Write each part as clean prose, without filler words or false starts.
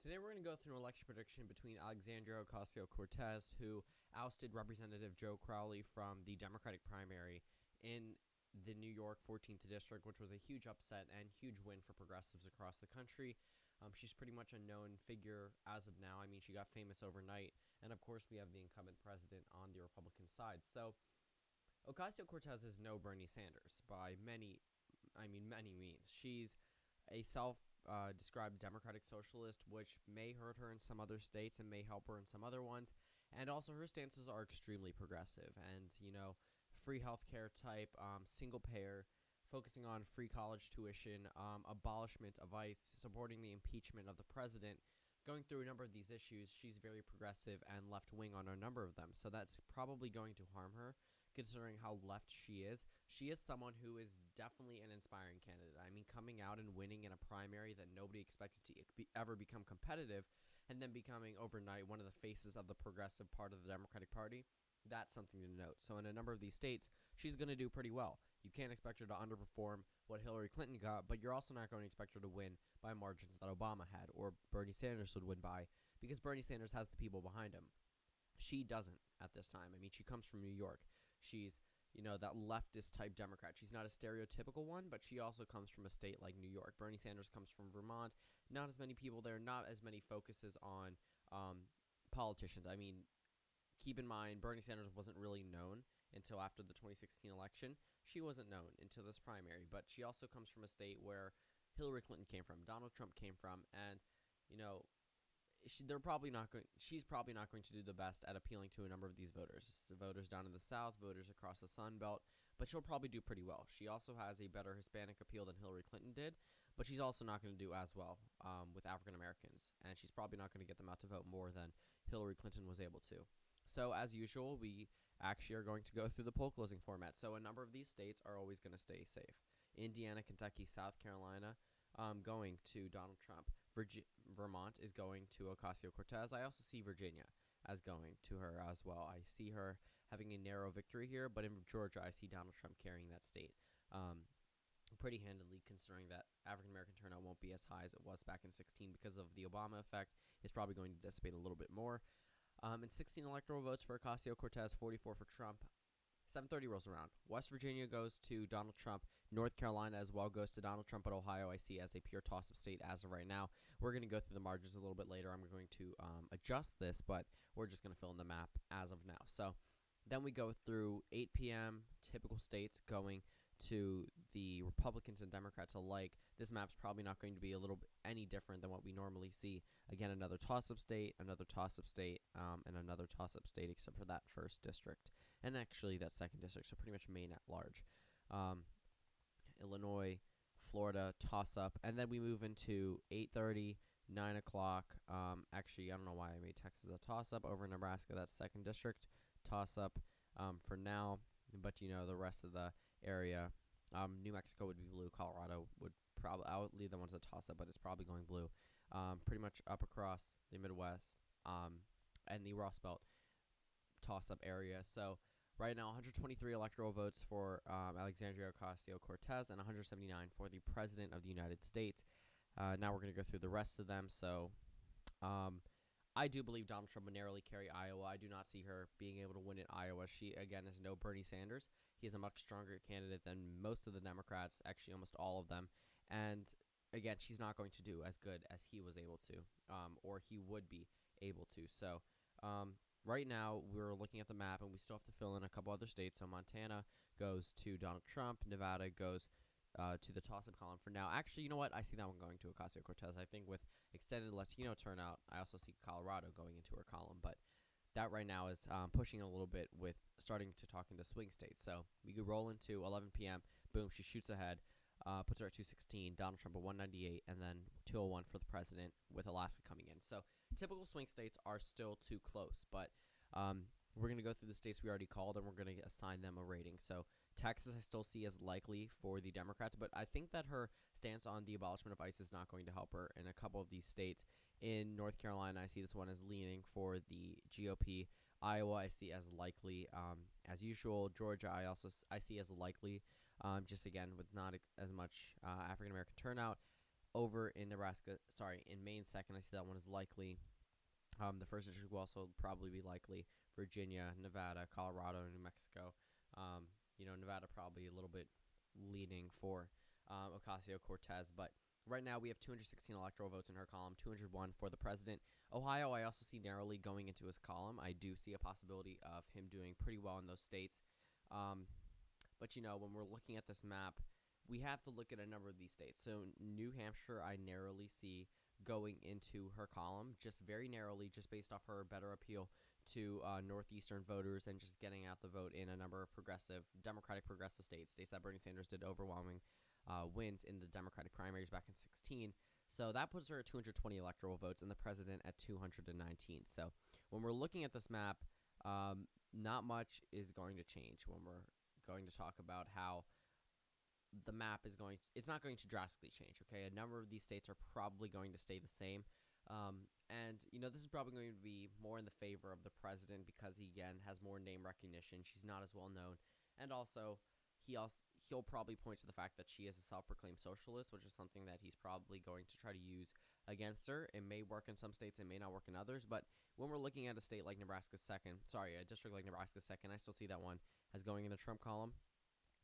Today we're going to go through an election prediction between Alexandria Ocasio-Cortez, who ousted Representative Joe Crowley from the Democratic primary in the New York 14th District, which was a huge upset and huge win for progressives across the country. She's pretty much a known figure as of now. I mean, she got famous overnight. And, of course, we have the incumbent president on the Republican side. So Ocasio-Cortez is no Bernie Sanders by many means. She's a self-described democratic socialist, which may hurt her in some other states and may help her in some other ones. And also her stances are extremely progressive and, free healthcare type, single payer, focusing on free college tuition, abolishment of ICE, supporting the impeachment of the president. Going through a number of these issues, she's very progressive and left-wing on a number of them. So that's probably going to harm her, considering how left she is. She is someone who is definitely an inspiring candidate. I mean, coming out and winning in a primary that nobody expected to ever become competitive, and then becoming overnight one of the faces of the progressive part of the Democratic Party, that's something to note. So in a number of these states, she's going to do pretty well. You can't expect her to underperform what Hillary Clinton got, but you're also not going to expect her to win by margins that Obama had or Bernie Sanders would win by, because Bernie Sanders has the people behind him. She doesn't at this time. I mean, she comes from New York. She's, that leftist type Democrat. She's not a stereotypical one, but she also comes from a state like New York. Bernie Sanders comes from Vermont. Not as many people there, not as many focuses on politicians. I mean, keep in mind, Bernie Sanders wasn't really known until after the 2016 election. She wasn't known until this primary, but she also comes from a state where Hillary Clinton came from, Donald Trump came from, and, she's probably not going to do the best at appealing to a number of these voters. Voters down in the South, voters across the Sun Belt, but she'll probably do pretty well. She also has a better Hispanic appeal than Hillary Clinton did, but she's also not going to do as well with African Americans, and she's probably not going to get them out to vote more than Hillary Clinton was able to. So, as usual, we actually are going to go through the poll closing format. So, a number of these states are always going to stay safe. Indiana, Kentucky, South Carolina, going to Donald Trump. Vermont is going to Ocasio-Cortez. I also see Virginia as going to her as well. I see her having a narrow victory here, but in Georgia, I see Donald Trump carrying that state pretty handily, considering that African-American turnout won't be as high as it was back in 2016 because of the Obama effect. It's probably going to dissipate a little bit more. And 16 electoral votes for Ocasio-Cortez, 44 for Trump. 7:30 rolls around. West Virginia goes to Donald Trump. North Carolina as well goes to Donald Trump, but Ohio I see as a pure toss-up state as of right now. We're going to go through the margins a little bit later. I'm going to adjust this, but we're just going to fill in the map as of now. So then we go through 8 p.m., typical states going to the Republicans and Democrats alike. This map's probably not going to be any different than what we normally see. Again, another toss-up state, and another toss-up state, except for that first district. And actually that second district, so pretty much Maine at large. Illinois, Florida, toss-up. And then we move into 8:30, 9 o'clock. Actually, I don't know why I made Texas a toss-up over Nebraska. That's second district, toss-up for now. But, the rest of the area, New Mexico would be blue. Colorado would probably, I would leave them as a toss-up, but it's probably going blue. Pretty much up across the Midwest and the Rust Belt toss-up area. So right now, 123 electoral votes for Alexandria Ocasio-Cortez and 179 for the President of the United States. Now we're going to go through the rest of them. So I do believe Donald Trump will narrowly carry Iowa. I do not see her being able to win in Iowa. She, again, is no Bernie Sanders. He is a much stronger candidate than most of the Democrats, actually almost all of them. And, again, she's not going to do as good as he was able to, or he would be able to. So right now we're looking at the map, and we still have to fill in a couple other states. So Montana goes to Donald Trump. Nevada goes to the toss-up column for now. Actually, you know what? I see that one going to Ocasio-Cortez. I think with extended Latino turnout, I also see Colorado going into her column. But that right now is pushing a little bit with starting to talk into swing states. So we could roll into 11 p.m. Boom, she shoots ahead, puts her at 216, Donald Trump at 198, and then 201 for the president with Alaska coming in. So typical swing states are still too close, but we're going to go through the states we already called, and we're going to assign them a rating. So Texas I still see as likely for the Democrats, but I think that her stance on the abolishment of ICE is not going to help her in a couple of these states. In North Carolina, I see this one as leaning for the GOP. Iowa I see as likely as usual. Georgia I see as likely, just again with not as much African-American turnout. over in Maine second. I see that one is likely. The first district will also probably be likely. Virginia, Nevada, Colorado, New Mexico. Nevada probably a little bit leaning for Ocasio-Cortez, but right now we have 216 electoral votes in her column, 201 for the president. Ohio, I also see narrowly going into his column. I do see a possibility of him doing pretty well in those states. But when we're looking at this map, we have to look at a number of these states. So New Hampshire, I narrowly see going into her column, just very narrowly, just based off her better appeal to northeastern voters and just getting out the vote in a number of Democratic progressive states that Bernie Sanders did overwhelming wins in the Democratic primaries back in 2016. So that puts her at 220 electoral votes and the president at 219. So when we're looking at this map, not much is going to change when we're going to talk about how the map it's not going to drastically change, okay? A number of these states are probably going to stay the same. This is probably going to be more in the favor of the president because he, again, has more name recognition. She's not as well known. And also, he'll probably point to the fact that she is a self-proclaimed socialist, which is something that he's probably going to try to use against her. It may work in some states, it may not work in others, but when we're looking at a district like Nebraska second, I still see that one as going in the Trump column.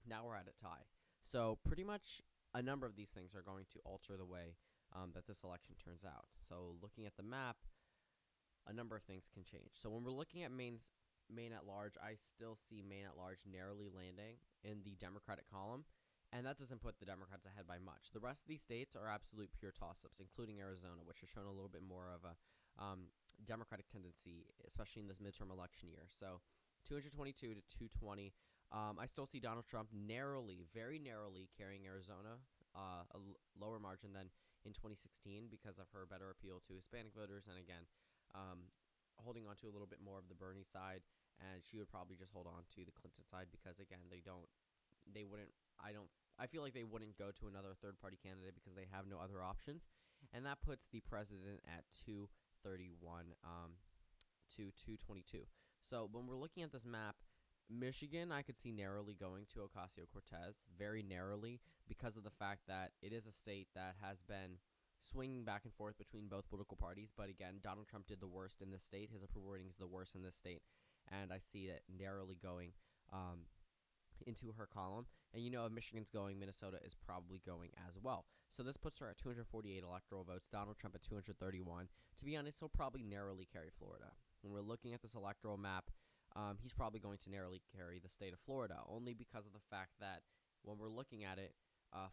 Now we're at a tie. So pretty much a number of these things are going to alter the way that this election turns out. So looking at the map, a number of things can change. So when we're looking at Maine at large, I still see Maine at large narrowly landing in the Democratic column, and that doesn't put the Democrats ahead by much. The rest of these states are absolute pure toss-ups, including Arizona, which has shown a little bit more of a Democratic tendency, especially in this midterm election year. So 222 to 220. I still see Donald Trump very narrowly carrying Arizona, a lower margin than in 2016 because of her better appeal to Hispanic voters, and again, holding on to a little bit more of the Bernie side, and she would probably just hold on to the Clinton side because, again, I feel like they wouldn't go to another third-party candidate because they have no other options, and that puts the president at 231 to 222. So when we're looking at this map, Michigan, I could see narrowly going to Ocasio-Cortez, very narrowly, because of the fact that it is a state that has been swinging back and forth between both political parties. But again, Donald Trump did the worst in this state. His approval rating is the worst in this state, and I see it narrowly going into her column. And if Michigan's going, Minnesota is probably going as well. So this puts her at 248 electoral votes, Donald Trump at 231. To be honest, he'll probably narrowly carry Florida. When we're looking at this electoral map, he's probably going to narrowly carry the state of Florida, only because of the fact that when we're looking at it,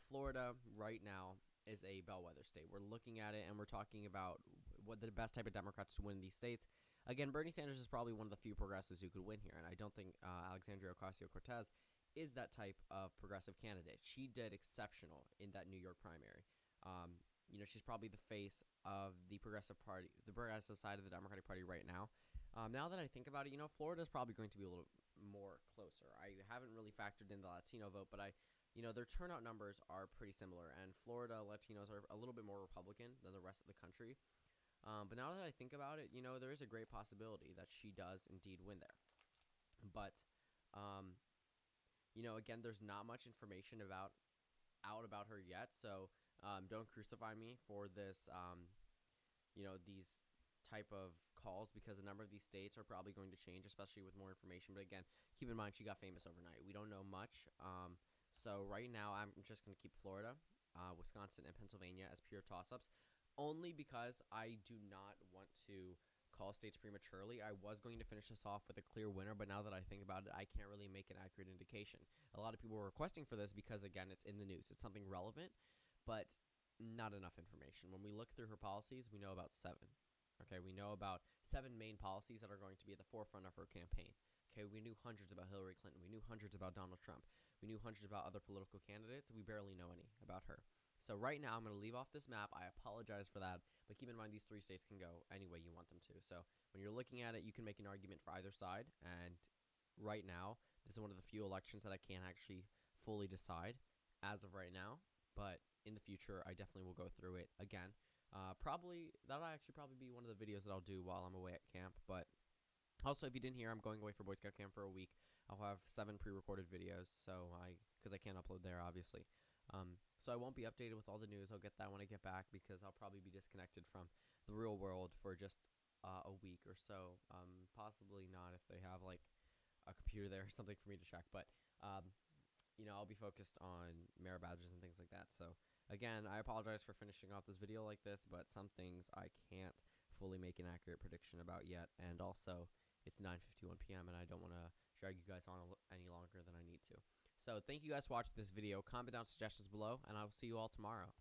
Florida right now is a bellwether state. We're looking at it and we're talking about what the best type of Democrats to win these states. Again, Bernie Sanders is probably one of the few progressives who could win here, and I don't think Alexandria Ocasio-Cortez is that type of progressive candidate. She did exceptional in that New York primary. She's probably the face of the progressive party, the progressive side of the Democratic Party right now. Now that I think about it, Florida is probably going to be a little more closer. I haven't really factored in the Latino vote, but their turnout numbers are pretty similar, and Florida Latinos are a little bit more Republican than the rest of the country. But now that I think about it, there is a great possibility that she does indeed win there. But, again, there's not much information about her yet, so don't crucify me for this, these type of calls, because a number of these states are probably going to change, especially with more information. But again, keep in mind she got famous overnight. We don't know much. So right now I'm just going to keep Florida, Wisconsin, and Pennsylvania as pure toss-ups, only because I do not want to call states prematurely. I was going to finish this off with a clear winner, but now that I think about it, I can't really make an accurate indication. A lot of people were requesting for this because, again, it's in the news. It's something relevant, but not enough information. When we look through her policies, we know about 7. Okay, we know about 7 main policies that are going to be at the forefront of her campaign. Okay, we knew hundreds about Hillary Clinton. We knew hundreds about Donald Trump. We knew hundreds about other political candidates. We barely know any about her. So right now, I'm going to leave off this map. I apologize for that, but keep in mind these 3 states can go any way you want them to. So when you're looking at it, you can make an argument for either side, and right now, this is one of the few elections that I can't actually fully decide as of right now, but in the future, I definitely will go through it again. That'll actually probably be one of the videos that I'll do while I'm away at camp. But also, if you didn't hear, I'm going away for Boy Scout camp for a week. I'll have 7 pre-recorded videos, because I can't upload there, obviously. So I won't be updated with all the news. I'll get that when I get back because I'll probably be disconnected from the real world for just a week or so. Possibly not if they have like a computer there or something for me to check. But I'll be focused on merit badges and things like that. So again, I apologize for finishing off this video like this, but some things I can't fully make an accurate prediction about yet. And also, it's 9:51 p.m. and I don't want to drag you guys on any longer than I need to. So thank you guys for watching this video. Comment down suggestions below, and I will see you all tomorrow.